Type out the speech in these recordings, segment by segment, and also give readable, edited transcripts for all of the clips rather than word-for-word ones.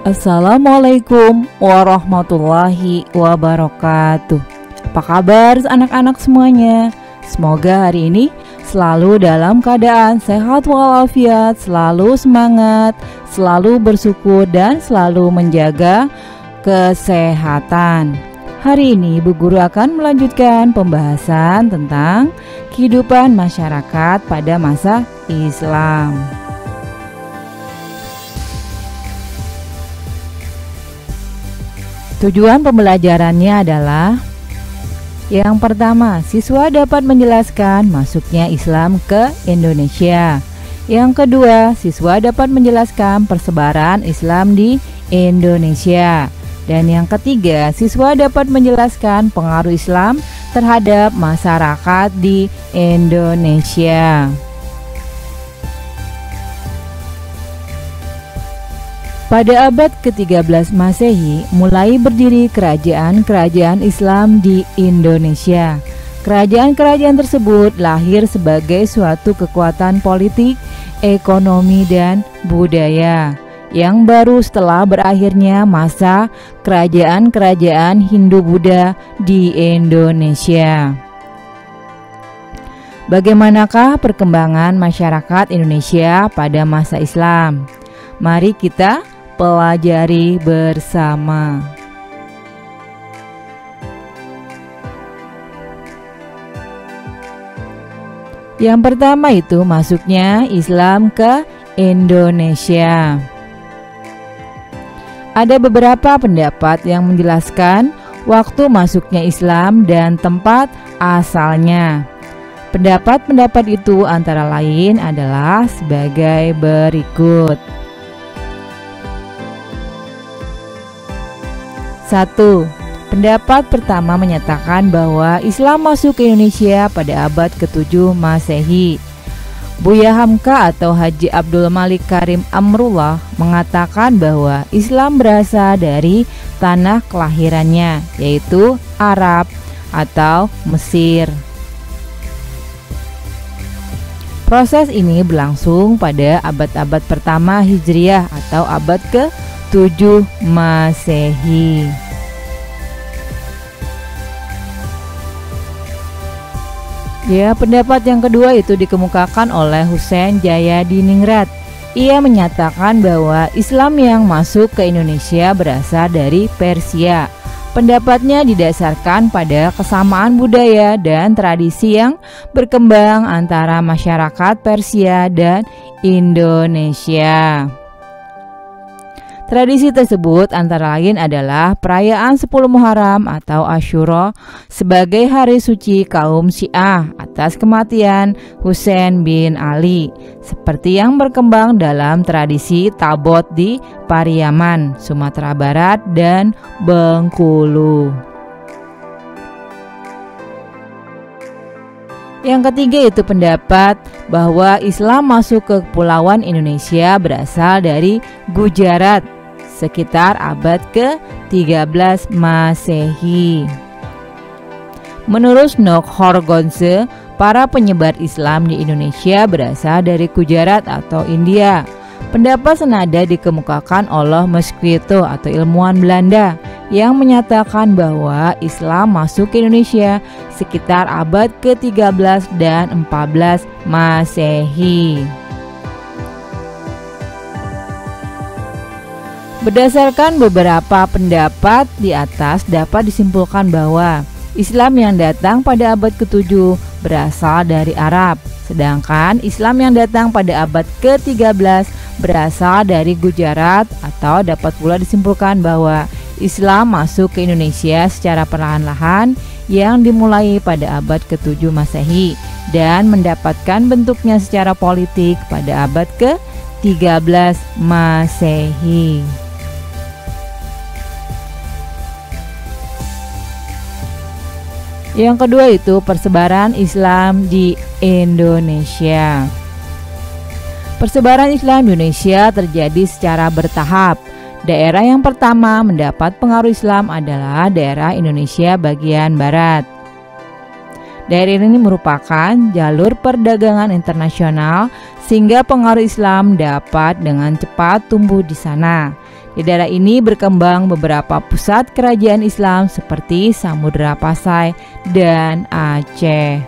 Assalamualaikum warahmatullahi wabarakatuh. Apa kabar anak-anak semuanya? Semoga hari ini selalu dalam keadaan sehat walafiat, selalu semangat, selalu bersyukur dan selalu menjaga kesehatan. Hari ini Bu Guru akan melanjutkan pembahasan tentang kehidupan masyarakat pada masa Islam. Tujuan pembelajarannya adalah: yang pertama, siswa dapat menjelaskan masuknya Islam ke Indonesia. Yang kedua, siswa dapat menjelaskan persebaran Islam di Indonesia. Dan yang ketiga, siswa dapat menjelaskan pengaruh Islam terhadap masyarakat di Indonesia. Pada abad ke-13 Masehi, mulai berdiri kerajaan-kerajaan Islam di Indonesia. Kerajaan-kerajaan tersebut lahir sebagai suatu kekuatan politik, ekonomi, dan budaya yang baru setelah berakhirnya masa kerajaan-kerajaan Hindu-Buddha di Indonesia. Bagaimanakah perkembangan masyarakat Indonesia pada masa Islam? Mari kita pelajari bersama. Yang pertama itu masuknya Islam ke Indonesia. Ada beberapa pendapat yang menjelaskan waktu masuknya Islam dan tempat asalnya. Pendapat-pendapat itu antara lain adalah sebagai berikut. 1. Pendapat pertama menyatakan bahwa Islam masuk ke Indonesia pada abad ke-7 Masehi. Buya Hamka atau Haji Abdul Malik Karim Amrullah mengatakan bahwa Islam berasal dari tanah kelahirannya, yaitu Arab atau Mesir. Proses ini berlangsung pada abad-abad pertama Hijriah atau abad ke-7 Masehi. Ya, pendapat yang kedua itu dikemukakan oleh Husain Jayadiningrat. Ia menyatakan bahwa Islam yang masuk ke Indonesia berasal dari Persia. Pendapatnya didasarkan pada kesamaan budaya dan tradisi yang berkembang antara masyarakat Persia dan Indonesia. Tradisi tersebut antara lain adalah perayaan 10 Muharram atau Asyura sebagai hari suci kaum Syiah atas kematian Husain bin Ali, seperti yang berkembang dalam tradisi Tabot di Pariaman, Sumatera Barat dan Bengkulu. Yang ketiga itu pendapat bahwa Islam masuk ke Kepulauan Indonesia berasal dari Gujarat sekitar abad ke-13 Masehi. Menurut Nok Horgonse, para penyebar Islam di Indonesia berasal dari Gujarat atau India. Pendapat senada dikemukakan oleh Mosquito atau ilmuwan Belanda yang menyatakan bahwa Islam masuk ke Indonesia sekitar abad ke-13 dan 14 Masehi. Berdasarkan beberapa pendapat di atas dapat disimpulkan bahwa Islam yang datang pada abad ke-7 berasal dari Arab, sedangkan Islam yang datang pada abad ke-13 berasal dari Gujarat, atau dapat pula disimpulkan bahwa Islam masuk ke Indonesia secara perlahan-lahan yang dimulai pada abad ke-7 Masehi dan mendapatkan bentuknya secara politik pada abad ke-13 Masehi. Yang kedua itu persebaran Islam di Indonesia. Persebaran Islam di Indonesia terjadi secara bertahap. Daerah yang pertama mendapat pengaruh Islam adalah daerah Indonesia bagian barat. Daerah ini merupakan jalur perdagangan internasional sehingga pengaruh Islam dapat dengan cepat tumbuh di sana. Di daerah ini berkembang beberapa pusat kerajaan Islam seperti Samudra Pasai dan Aceh.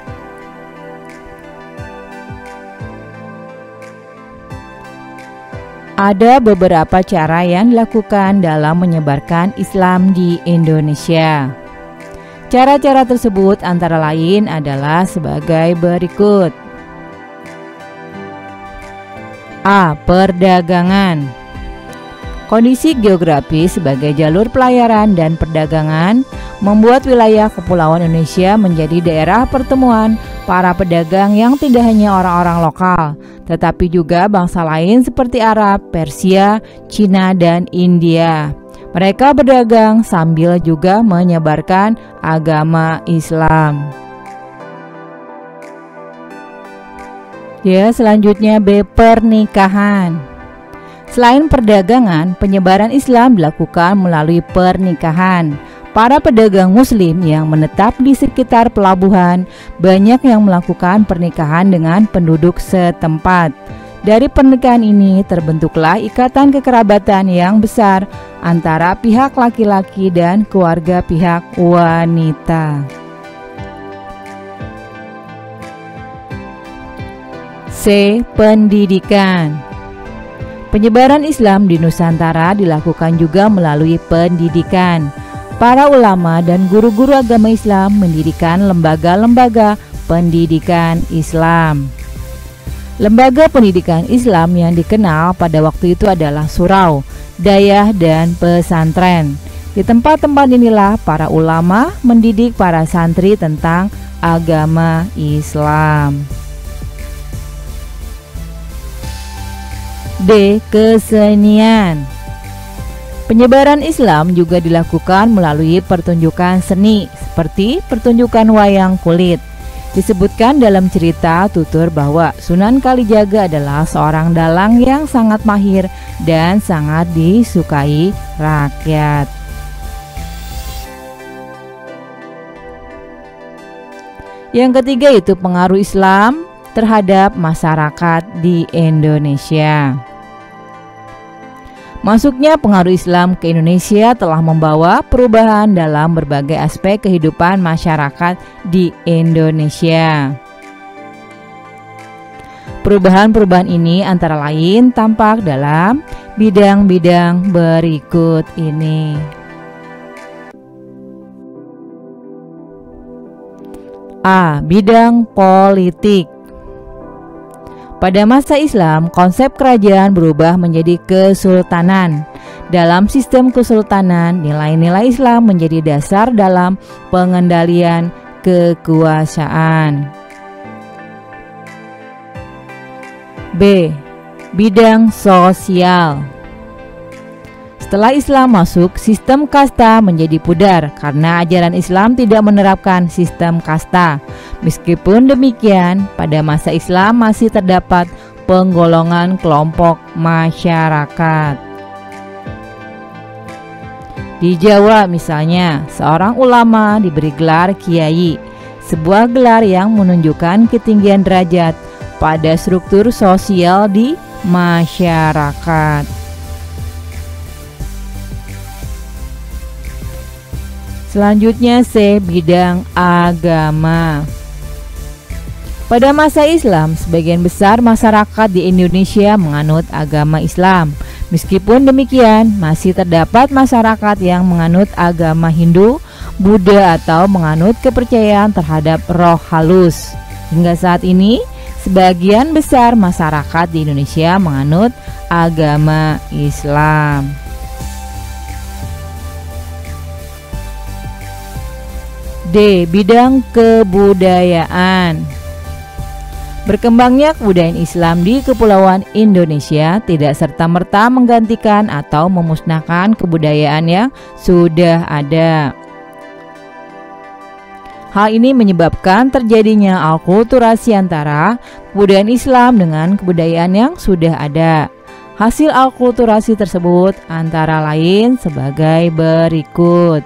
Ada beberapa cara yang dilakukan dalam menyebarkan Islam di Indonesia. Cara-cara tersebut antara lain adalah sebagai berikut. A. Perdagangan. Kondisi geografis sebagai jalur pelayaran dan perdagangan membuat wilayah kepulauan Indonesia menjadi daerah pertemuan para pedagang yang tidak hanya orang-orang lokal, tetapi juga bangsa lain seperti Arab, Persia, Cina, dan India. Mereka berdagang sambil juga menyebarkan agama Islam. Selanjutnya B. Pernikahan. Selain perdagangan, penyebaran Islam dilakukan melalui pernikahan. Para pedagang muslim yang menetap di sekitar pelabuhan banyak yang melakukan pernikahan dengan penduduk setempat. Dari pernikahan ini terbentuklah ikatan kekerabatan yang besar antara pihak laki-laki dan keluarga pihak wanita. C. Pendidikan. Penyebaran Islam di Nusantara dilakukan juga melalui pendidikan. Para ulama dan guru-guru agama Islam mendirikan lembaga-lembaga pendidikan Islam. Lembaga pendidikan Islam yang dikenal pada waktu itu adalah surau, dayah, dan pesantren. Di tempat-tempat inilah para ulama mendidik para santri tentang agama Islam. D. Kesenian. Penyebaran Islam juga dilakukan melalui pertunjukan seni seperti pertunjukan wayang kulit. Disebutkan dalam cerita tutur bahwa Sunan Kalijaga adalah seorang dalang yang sangat mahir dan sangat disukai rakyat. Yang ketiga itu pengaruh Islam terhadap masyarakat di Indonesia. Masuknya pengaruh Islam ke Indonesia telah membawa perubahan dalam berbagai aspek kehidupan masyarakat di Indonesia. Perubahan-perubahan ini antara lain tampak dalam bidang-bidang berikut ini. A. Bidang politik. Pada masa Islam, konsep kerajaan berubah menjadi kesultanan. Dalam sistem kesultanan, nilai-nilai Islam menjadi dasar dalam pengendalian kekuasaan. B. Bidang sosial. Setelah Islam masuk, sistem kasta menjadi pudar karena ajaran Islam tidak menerapkan sistem kasta. Meskipun demikian, pada masa Islam masih terdapat penggolongan kelompok masyarakat. Di Jawa misalnya, seorang ulama diberi gelar kiai, sebuah gelar yang menunjukkan ketinggian derajat pada struktur sosial di masyarakat. Selanjutnya C. Bidang agama. Pada masa Islam, sebagian besar masyarakat di Indonesia menganut agama Islam. Meskipun demikian, masih terdapat masyarakat yang menganut agama Hindu, Buddha, atau menganut kepercayaan terhadap roh halus. Hingga saat ini, sebagian besar masyarakat di Indonesia menganut agama Islam. D. Bidang kebudayaan. Berkembangnya kebudayaan Islam di Kepulauan Indonesia tidak serta-merta menggantikan atau memusnahkan kebudayaan yang sudah ada. Hal ini menyebabkan terjadinya alkulturasi antara kebudayaan Islam dengan kebudayaan yang sudah ada. Hasil alkulturasi tersebut antara lain sebagai berikut.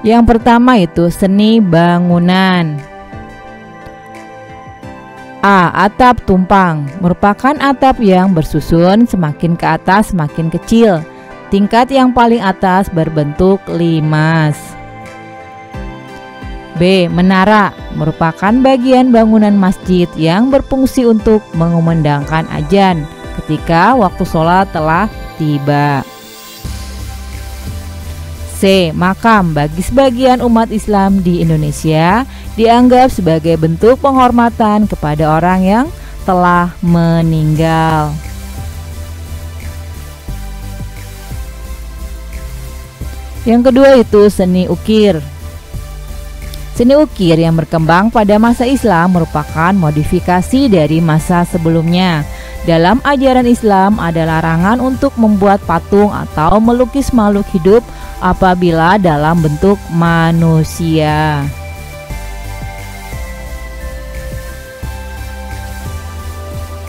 Yang pertama itu seni bangunan. A. Atap tumpang merupakan atap yang bersusun semakin ke atas semakin kecil. Tingkat yang paling atas berbentuk limas. B. Menara merupakan bagian bangunan masjid yang berfungsi untuk mengumandangkan azan ketika waktu sholat telah tiba. C. Makam bagi sebagian umat Islam di Indonesia dianggap sebagai bentuk penghormatan kepada orang yang telah meninggal. Yang kedua itu seni ukir. Seni ukir yang berkembang pada masa Islam merupakan modifikasi dari masa sebelumnya. Dalam ajaran Islam ada larangan untuk membuat patung atau melukis makhluk hidup apabila dalam bentuk manusia.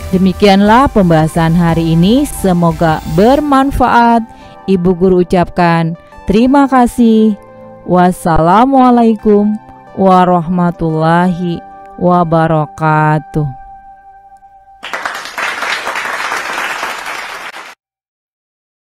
Demikianlah pembahasan hari ini, semoga bermanfaat. Ibu guru ucapkan terima kasih. Wassalamualaikum warahmatullahi wabarakatuh.